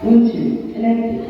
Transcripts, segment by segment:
Bluetooth connected.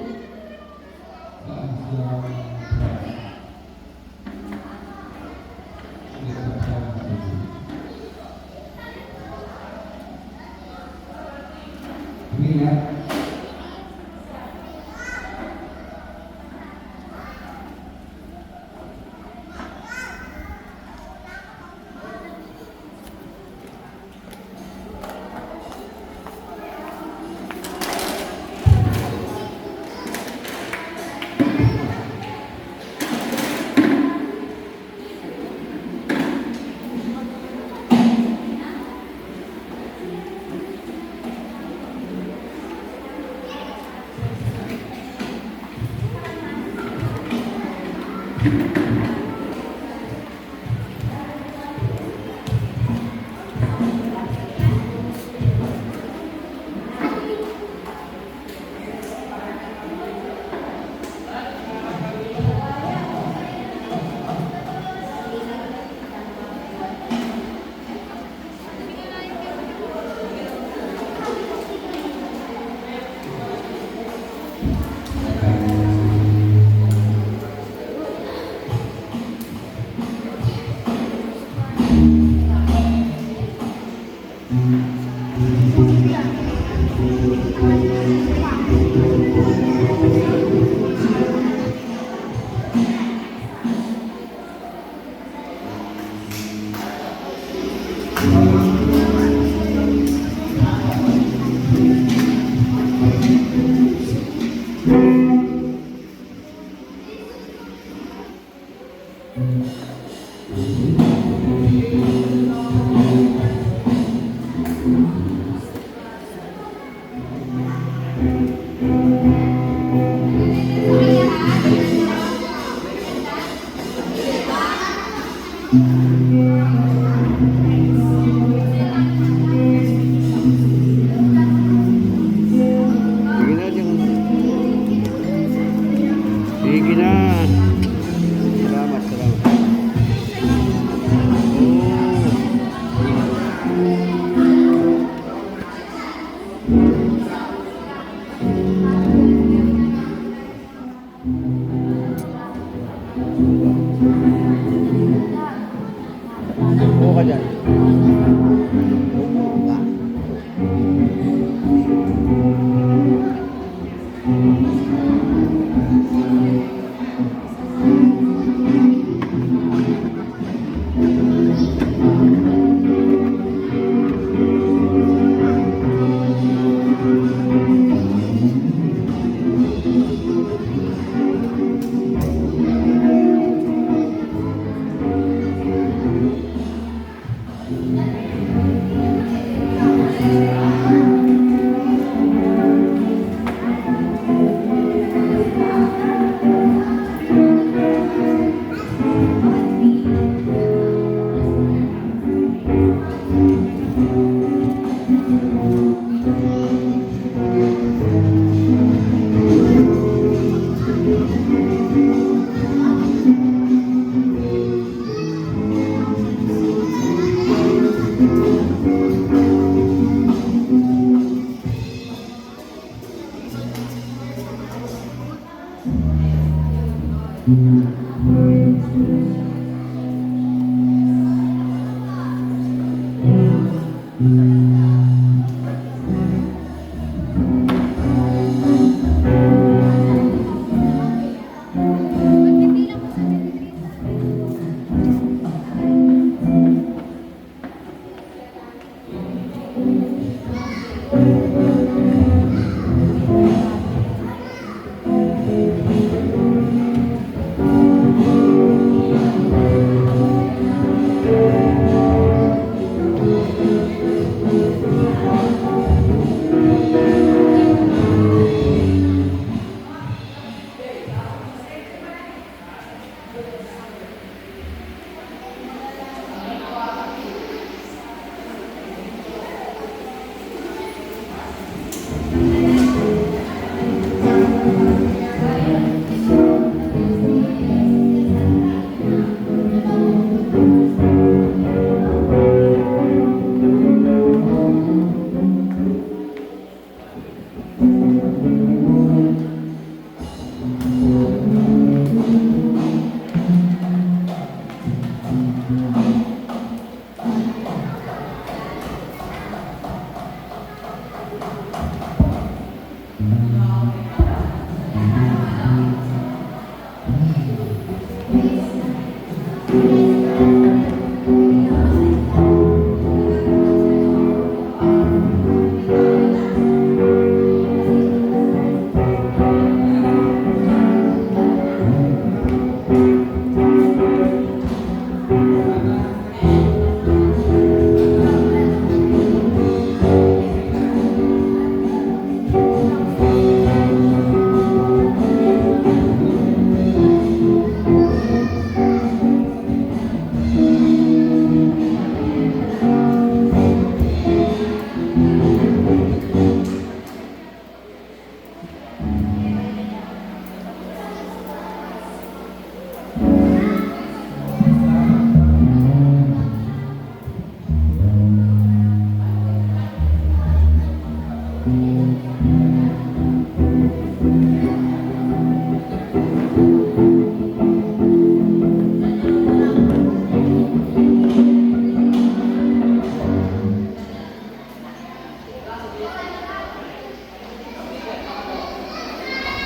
Sige na. Salamat, salamat. Oo ka dyan. Oo ka.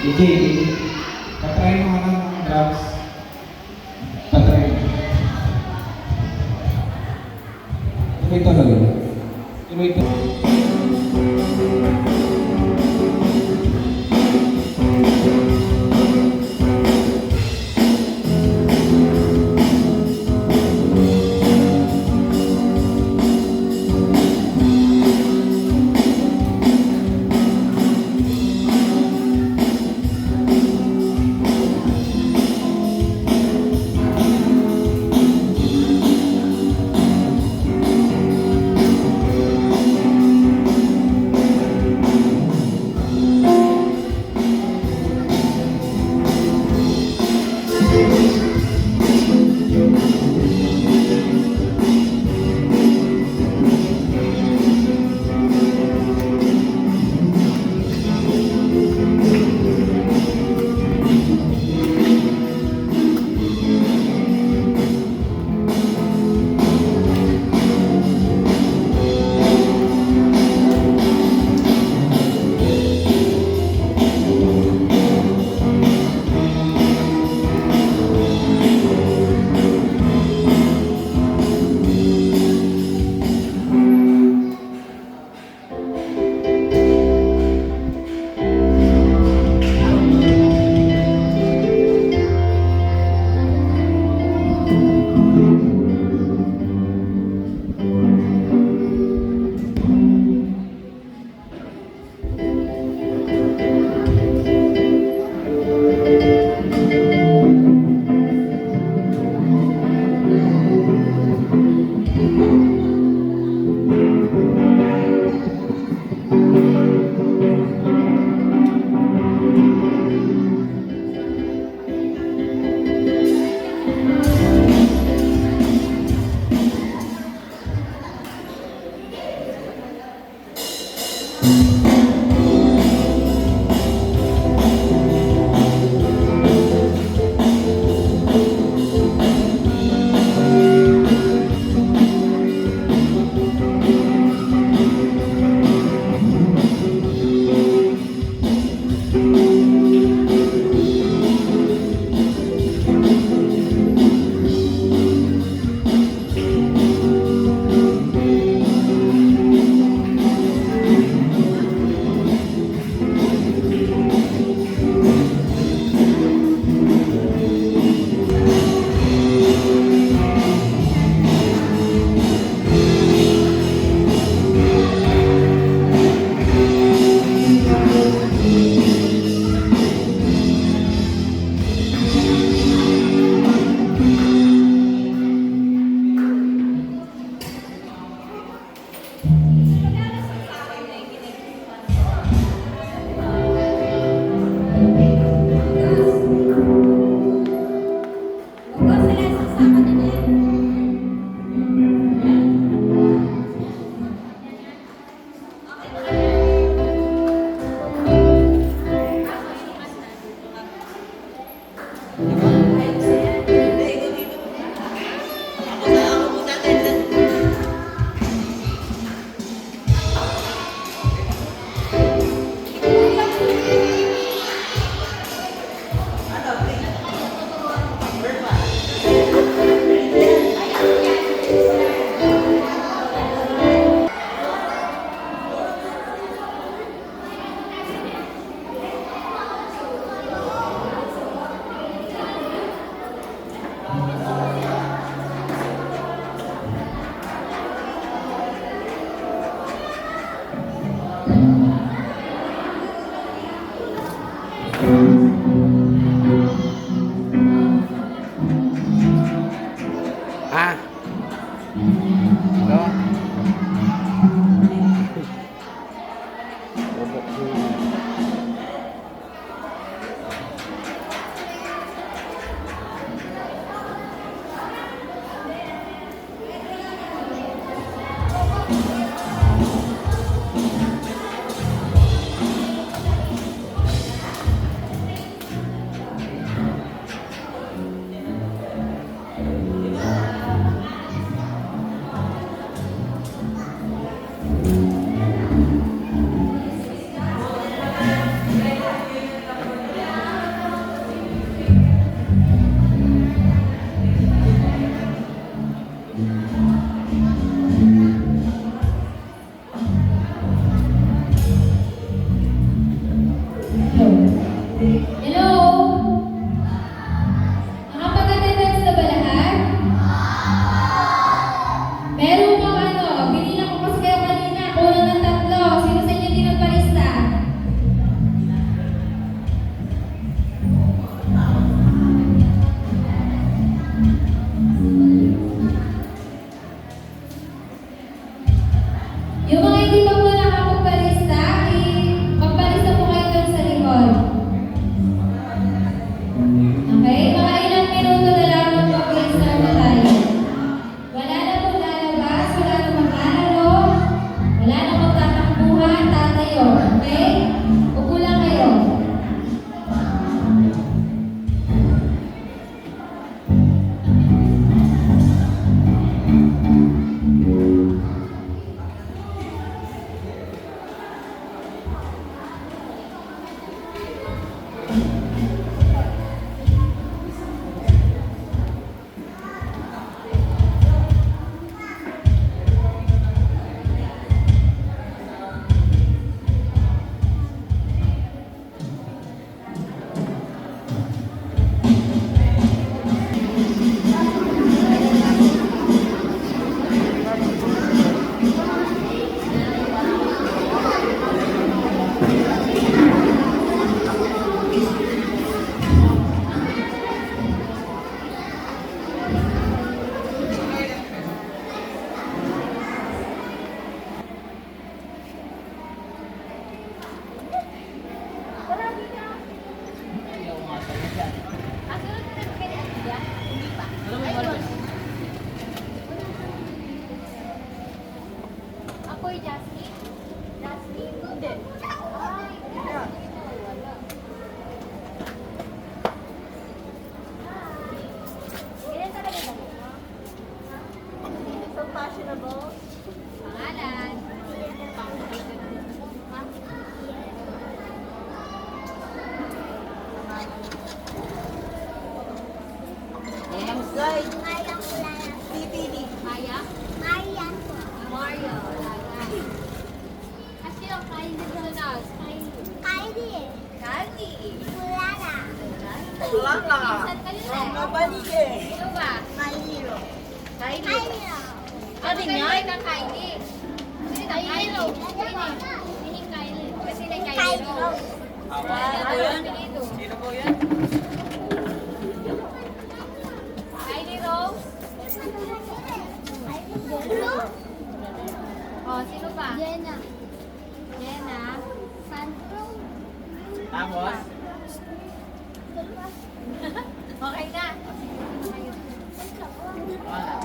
DJ, patry mo nga ng drums. Patry. Tuloy tuloy. Tuloy tuloy. namin yan. Kang Kylie. Sino kang Kylie? Sino Kylie? Kasi na Kylie Rose. Sino po yan? Kylie Rose. Oh, sino pa? Jenna. Jenna. Sandro. Tapos? Okay na. Wala.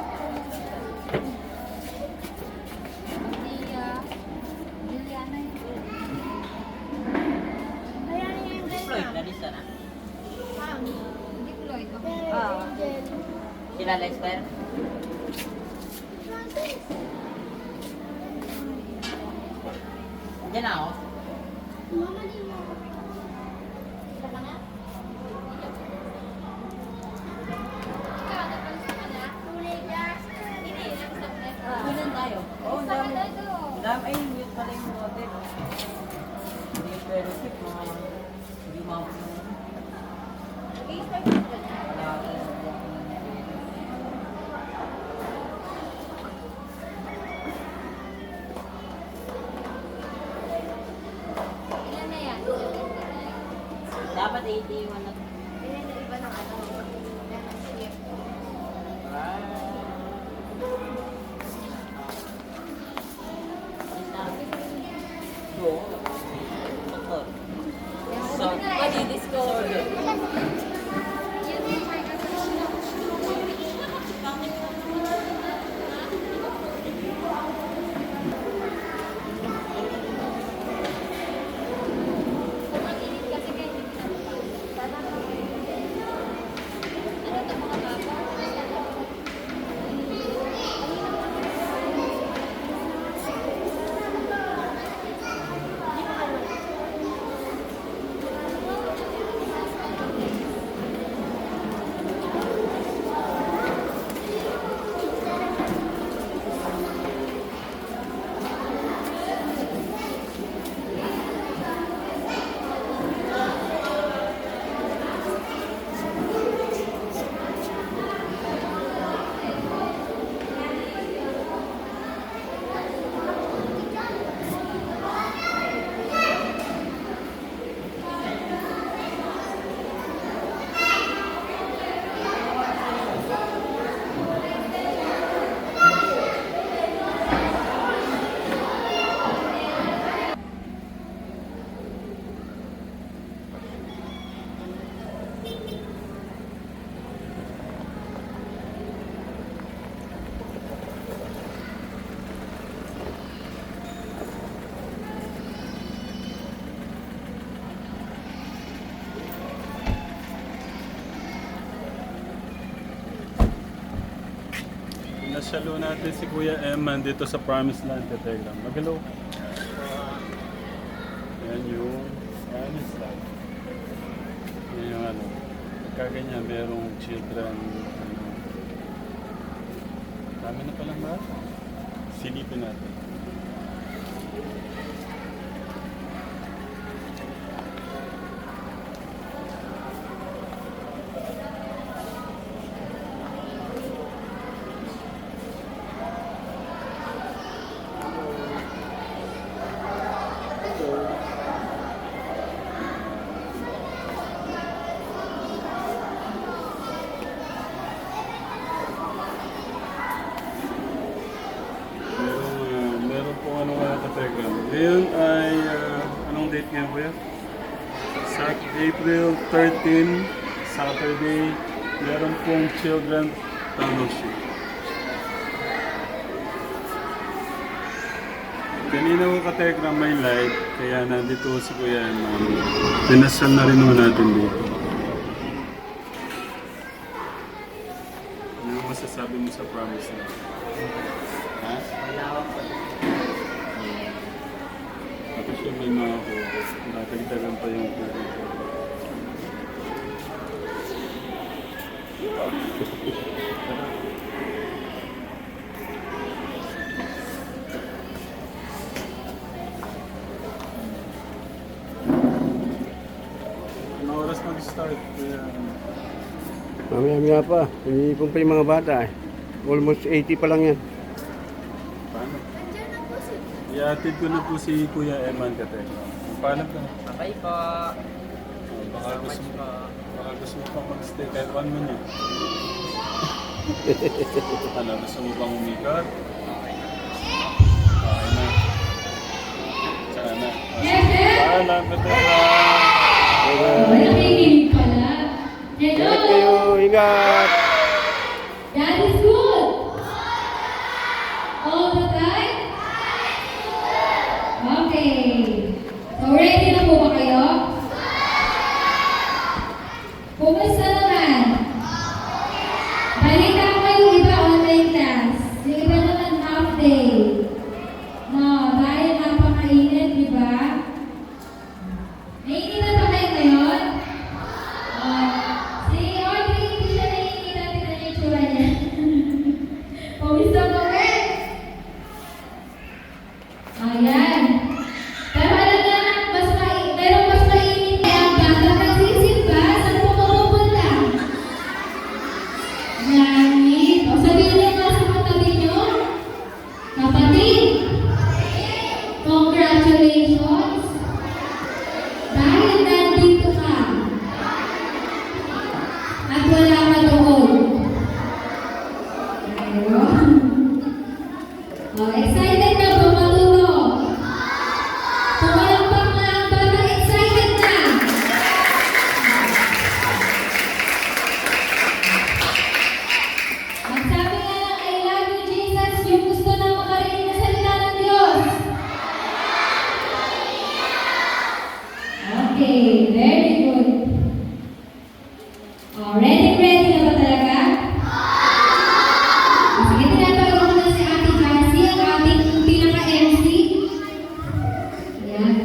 Juliana yun. Floyd, nalista na. Hindi Floyd. Sila Lester? Diyan na ako. Kunan tayo. Oo, ang dami. Ang dami. Ay, mute pala yung model. Hindi yung fellowship, mga... Hindi mga... Ilan na yan? Dapat 81 na. Ilan na iba ng ano? Doktor. Nasyalo natin si Kuya Eman dito sa Promised Land, Telegram. Magalo. Yan yung Promised Land. Yan yung ano. Pagkaganyan, merong children. Ano. Dami na palang ba? Silipin natin. Meron po ano nga ka-telegram. Ngayon ay, anong date ngayon kuya? Sa April 13, Saturday, meron pong children fellowship. Kanina ko ka-telegram may live, kaya nandito si Kuya Eman. Pinasal na rin naman natin dito. Ano masasabi mo sa promise na? Ha? Malawak pa. Ako siya may mga hugot. Natagdagan pa yung hugot. Ano oras mag-start? Kaya, Mamaya-maya pa. Iniipon pa yung mga bata eh. Almost 80 pa lang yan. iatid ko na po si Kuya Eman Katekram. Paalam ka na. Bye po. Baka gusto mo pa mag-stay kahit 1 minute. Ano, gusto mo bang umikat? Okay na. Tsaka na. Paalam Katekram. Nakikinig pala. Ingat Hello! kayo, ingat! That is good! All the time? Okay. So, ready na po ba kayo? Kumusta naman? Balita ko yung iba online class. Yung iba naman half day. No, dahil napakainit, di ba? Naiinitan ba kayo ngayon? Si Audrey, hindi siya naiinitan. Tignan niyo yung tsura niya. Pawisa ko eh. Ayan. Pero alam niya, merong mas mainit na ang bata nagsisimba. Saan po mapupunta? Langit. O sabihin niyo nga sa katabi niyo. Kapatid. Congratulations. Dahil nandito ka. At wala ka doon. Ayun. Oh, excited na ba matuto? Pumalakpak na ang bata. Excited na. At sabi nga ng I love you, Jesus, yung gusto na makarinig na salita ng Diyos. Okay, very good. Oh, ready na ba talaga? Sige, tinatawag ko na si Ate Cassie, ang ating pinaka-MC. Ayan.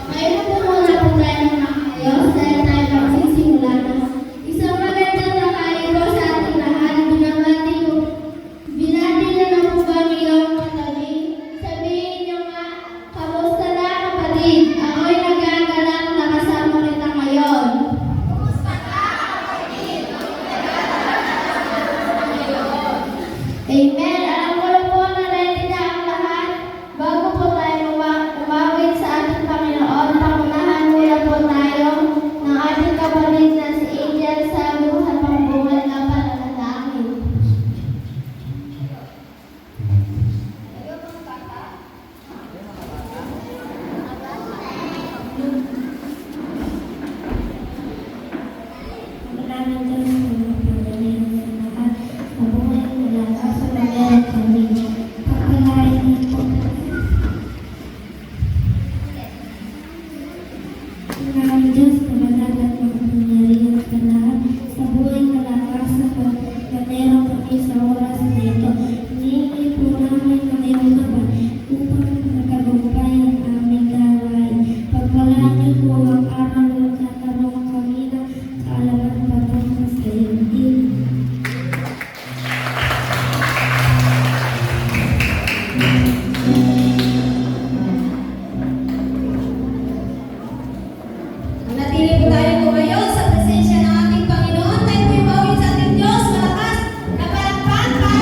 Ngayon po muna po tayo ng maayos dahil tayo magsisimula na. Isang magandang tanghali po sa ating lahat. Binati na ng po ba ngayong katabi? Sabihin niyo nga, kamusta na kapatid? Ako'y nagagalak na kasama kita ngayon. Amen. Alam ko na po na ready na ang lahat. Bago po tayo umawit sa ating Panginoon, pangunahan muna po tayo ng ating kapatid na si Angel Sabu sa pambuhay na pananalangin. Maraming Diyos na magpapalayan sa lahat. Mabuhay nila sa meron kami. Pagpalain niyo po. Maraming Diyos na madalat magpapalayan sa lahat. Sa buhay malakas na po na meron kami sa oras na ito. Hinihingi po namin na mayroon naman upang nakagumpay ang aming gawain. Pagpalain niyo po ang araw na magkakaroon kami ng kaalaman patungkol sa iyo. Manatili po tayo ngayon sa presensya ng ating Panginoon. Tayo po ibawin sa ating Diyos. Malakas na palakpak.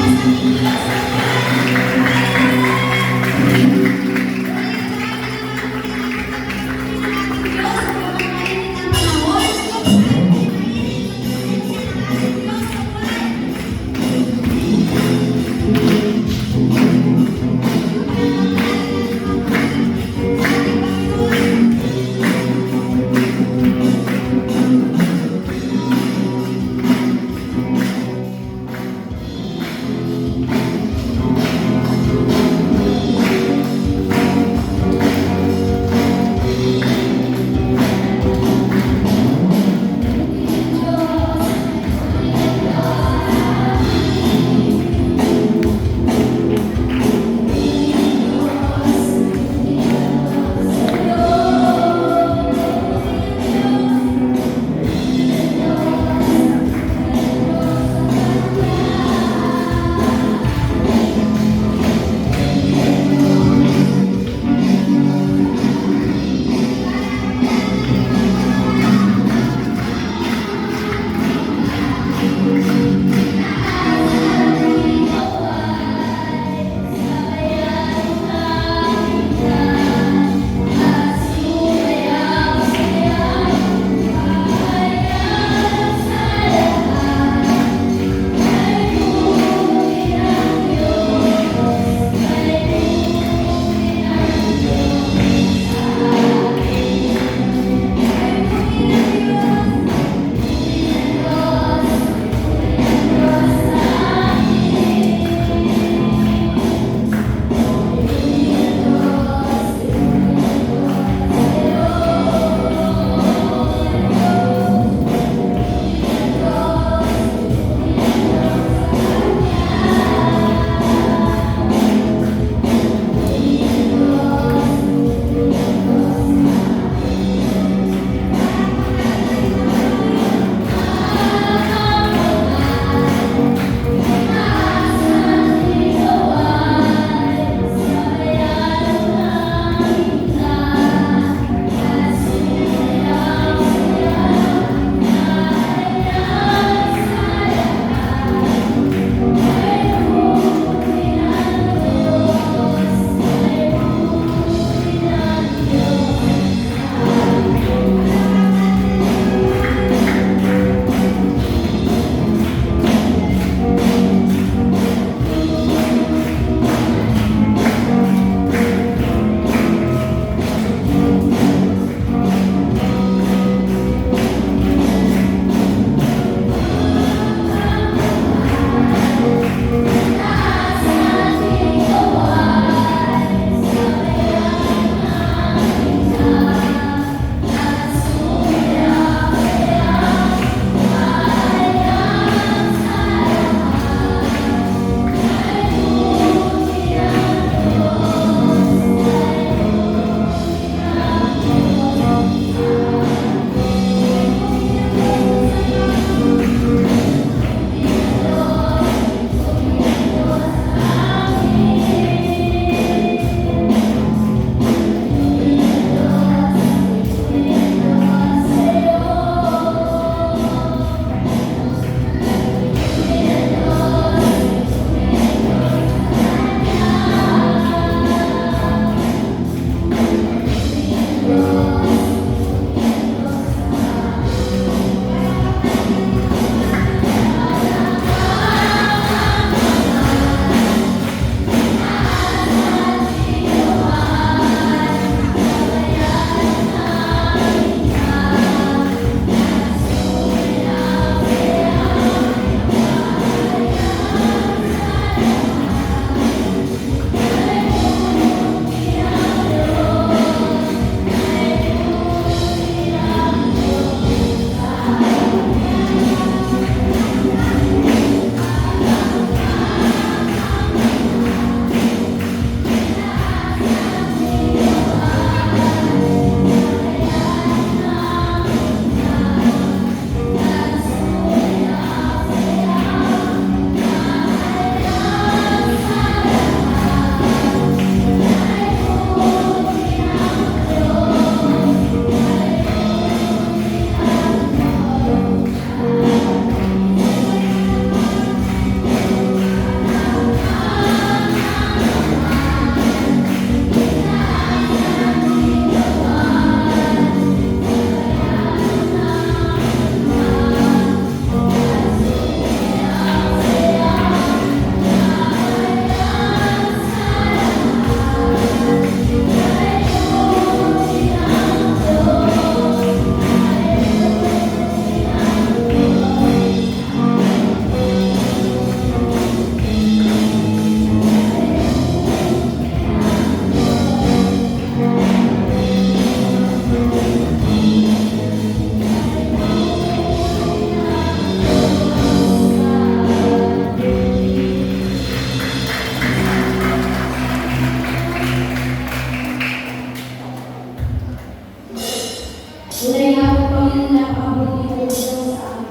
Tunay nga po Panginoon, napakabuti po sa amin.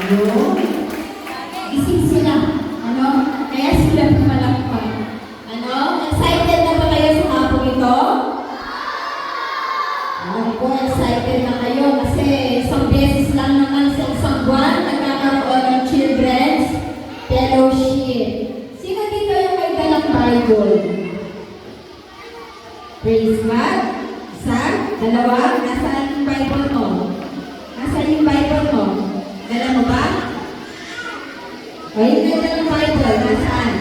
Ayun. Gising sila. Ano? Kaya sila pumalakpan. Ano? Excited na ba kayo sa hapong ito? Alam ko, excited na kayo kasi isang beses lang naman sa isang buwan nagkakaroon ng Children's Fellowship. Sino dito yung may dalang Bible? Praise God. Isa, dalawa, nasaan yung Bible mo? Nasaan yung Bible mo? Dala mo ba? O yung may dalang Bible, nasaan?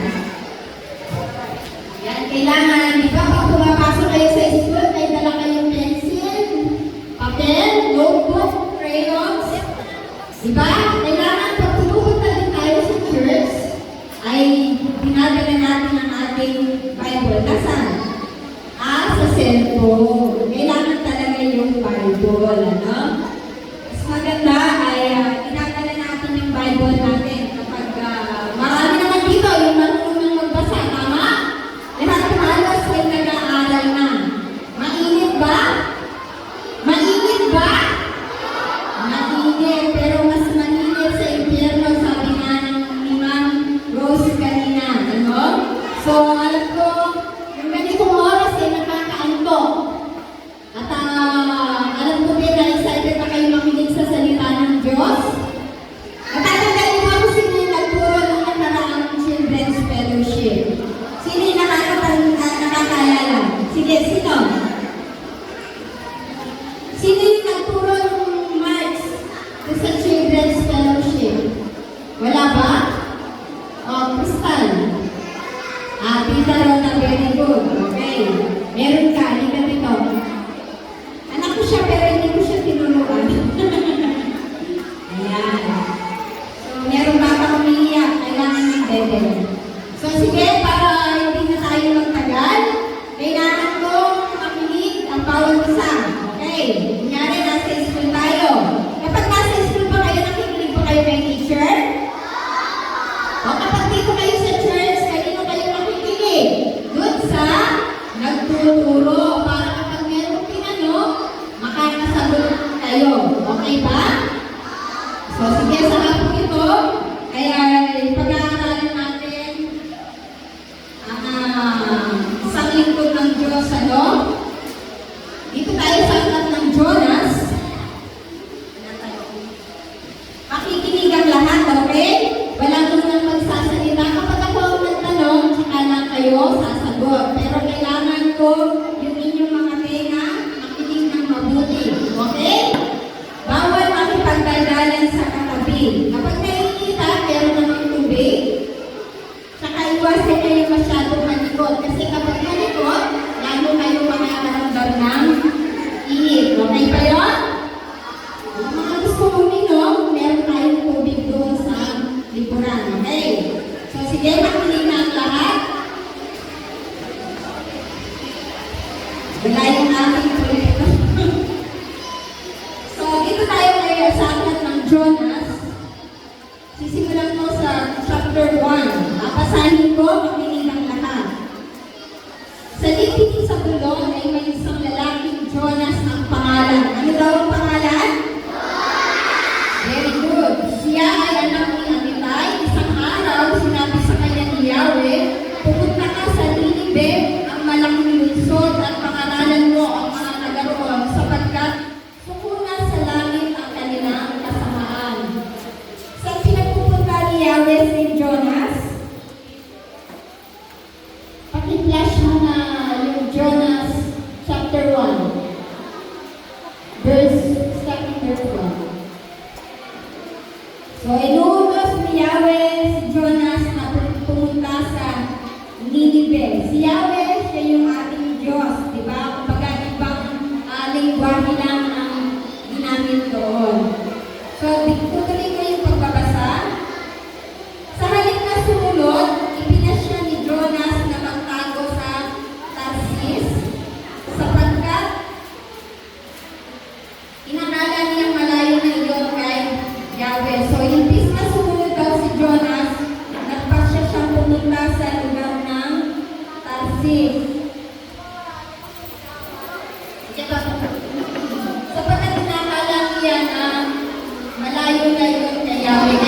Yan, kailangan, di ba, pag pumapasok kayo sa school, may dala kayong pencil, papel, notebook, crayons. Di ba? Kailangan, pag pumupunta din tayo sa church, ay dinadala natin ang ating Bible. Nasaan? Sa cellphone. Kailangan talaga yung Bible, ano? Mas maganda ay dinadala natin yung Bible natin kapag marami naman dito yung marunong magbasa, tama? Lahat halos ay nag-aaral na. Mainit ba? Mainit ba? Mainit, pero mas mainit sa impyerno, sabi nga ni Ma'am Rose kanina, ano? So, alam ko, yung ganitong oras ay nakakaantok. At alam ko din na excited na kayo makinig sa salita ng Diyos. Natatandaan niyo ako sino yung nagturo ng nakaraang Children's Fellowship. Sino yung nakakaalala? Sige, sino? Sino yung nagturo ng March sa Children's Fellowship? Wala ba? Crystal. Tita Rona, very good. Okay. Meron ka, hindi ka dito. Anak ko siya, pero hindi ko siya tinuruan. Ayan. So, meron ba pa umiiyak? Kailangan ng bebe. So, sige, para hindi na tayo magtagal, kailangan ko makinig ang bawat isa. Okay. Kunyari, nasa school tayo. Kapag nasa school pa kayo, nakikinig pa kayo kay teacher? O kapag dito kayo sa church, kanino kayo nakikinig? Doon sa nagtuturo para kapag meron tinanong, makakasagot kayo. Okay ba? So sige, sa hapon ito, kaya pag-aaralan natin ang isang lingkod ng Diyos, ano? Dito tayo sa aklat ng Jonas. Makikinig ang lahat, okay? Walang unang magsasalita. Kapag ako ang nagtanong, saka lang kayo sasagot. Pero kailangan ko yung inyong mga tenga makinig ng mabuti. Okay? Bawal makipagdaldalan sa katabi. Kapag nakikita, meron namang tubig, saka iwasan kayo masyadong malikot. Kasi kapag malikot, lalo kayo makakaramdam ng init. Okay ba yun? Kung mga gusto uminom, meron tayong tubig doon sa lipunan. Okay? So, sige, makinig na ang lahat. Wala yung ating proyekto. So, dito tayo ngayon sa aklat ng Jonas. Sisimulan ko sa chapter 1. Papasahin ko, makinig ang lahat. Sa lipitin sa bulong ay may isang lalaking Jonas ang pangalan. Ano daw ang pangalan? Very good. Siya ay anak ni Amitai. Isang araw, sinabi sa kanya ni Yahweh, pupunta ka sa Ninive, ang malaking lungsod, at pangaralan mo ang mga nagaroon, sapagkat sukuna sa langit ang kanilang kasamaan. Sa pinagpupunta ni Yahweh si Jonas, paki-flash mo na yung Jonas chapter 1. Starting verse 1. So, inuutos ni Yahweh si Jonas na pumunta sa Ninive. Si Yahweh, siya yung ating Diyos, di ba? Kumbaga, ibang lingwahe lang ang ginamit doon. So, tutuloy ko yung pagbabasa. Sa halip na sumunod, ipinasya ni Jonas na magtago sa Tarsis, sapagkat inakala niyang malayo na iyon kay Yahweh. So, imbis na sumunod daw si Jonas, nagpasya siyang pumunta sa lugar ng Tarsis. Sapagkat inakala niya na malayo na iyon kay Yahweh.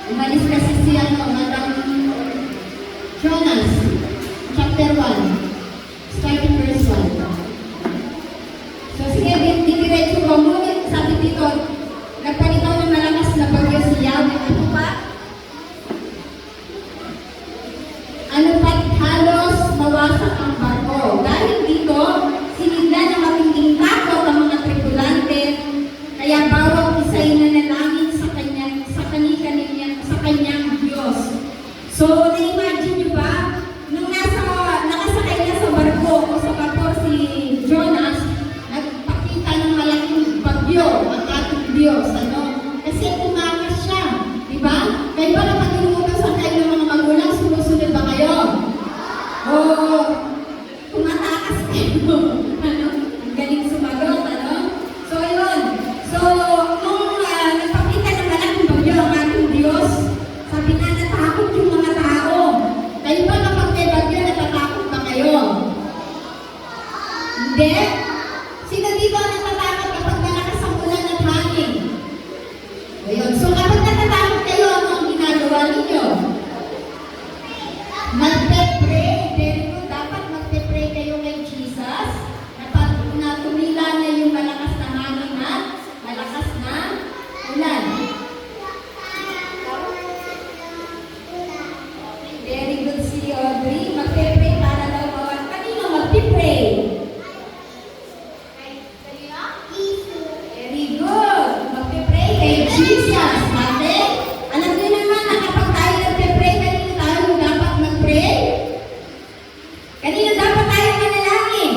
Umalis kasi si Madam Jonas, chapter 1, starting verse 1. So sige, dikiretso ko. Ngunit sabi dito, nagpalitaw ng malakas na bagyo si Yahweh. Ano pa? Ano pa't halos mawasak ang barko. Dahil dito, sinigla ng matinding takot ang mga tripulante, kaya bawat isa'y nanalangin sa kanyang Diyos. So, na-imagine nyo ba, nung nakasakay niya sa barko o sa vapor si Jonas, nagpakita ng malaking bagyo ang ating Diyos. Ano? Kasi tumakas siya. Diba? Kayo ba kapag inuutosan kayo ng mga magulang, sumusunod ba kayo? O tumatakas kayo? Ano? Ang galing sumagot, ano? So, yun. So, nung nagpakita ng malaking bagyo ang ating Diyos, sabi nga, natakot yung mga tao. Kayo ba kapag may bagyo, natatakot ba kayo? Hindi? Sino dito ang natatakot kapag malakas ang ulan at hangin? Ayun. So, kapag natatakot kayo, ano ang ginagawa ninyo? Magpe-pray. Very good. Dapat magpe-pray kayo kay Jesus. Na tumila na yung malakas na hangin at malakas na ulan. Very good si Audrey. Magpe-pray para daw bawat. Kanino magpe-pray? Very good. Magpe-pray kay Jesus. Ate, alam niyo naman na kapag tayo nagpe-pray, kanino tayo dapat mag-pray? Kanino dapat tayo manalangin?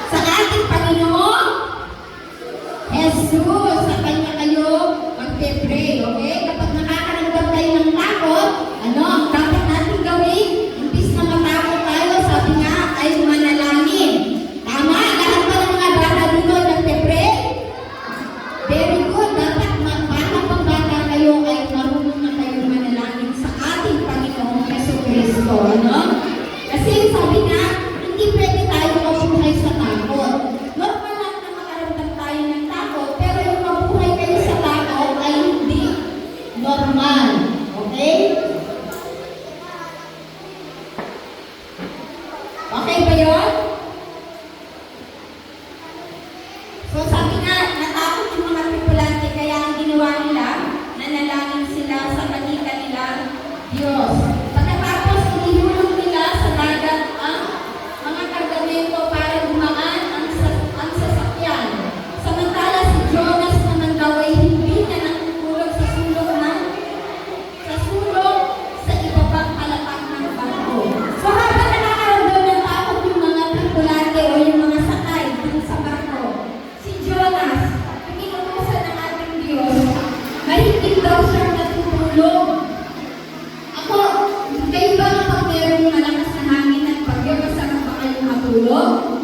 Sa ating Panginoon? Jesus. Sa Kanya kayo magpe-pray. Okay? Kapag nakakaramdam tayo ng takot, ano ang dapat natin gawin? Imbis na matakot tayo, sabi nga ay manalangin. Tama? Lahat ba ng mga bata dito nagpe-pray? Very good. Dapat pang bata kayo ay marunong na kayo manalangin sa ating Panginoong Jesucristo. Ano? Kasi sabi nga, hindi pwede tayo mabuhay sa takot. Normal lang na makaramdam tayo ng takot, pero yung mabuhay kayo sa takot ay hindi normal. Okay? Okay ba yun? So sabi nga, natakot yung mga tripulante, kaya ang ginawa nila, nanalangin sila sa kanilang Diyos. Pagkatapos, inihulog nila sa dagat ang mga kargamento para gumaan ang sasakyan. Samantala si Jonas naman daw ay hindi na natutulog sa sulok sa ibabang palapag ng barko. So habang nakakaramdam ng takot yung mga tripulante o yung mga sakay dun sa barko, si Jonas, pinutusan ng ating Diyos, mahigit daw siyang natutulog. Ako, kayo ba kapag merong malakas na hangin at bagyo, masarap ba kayong matulog?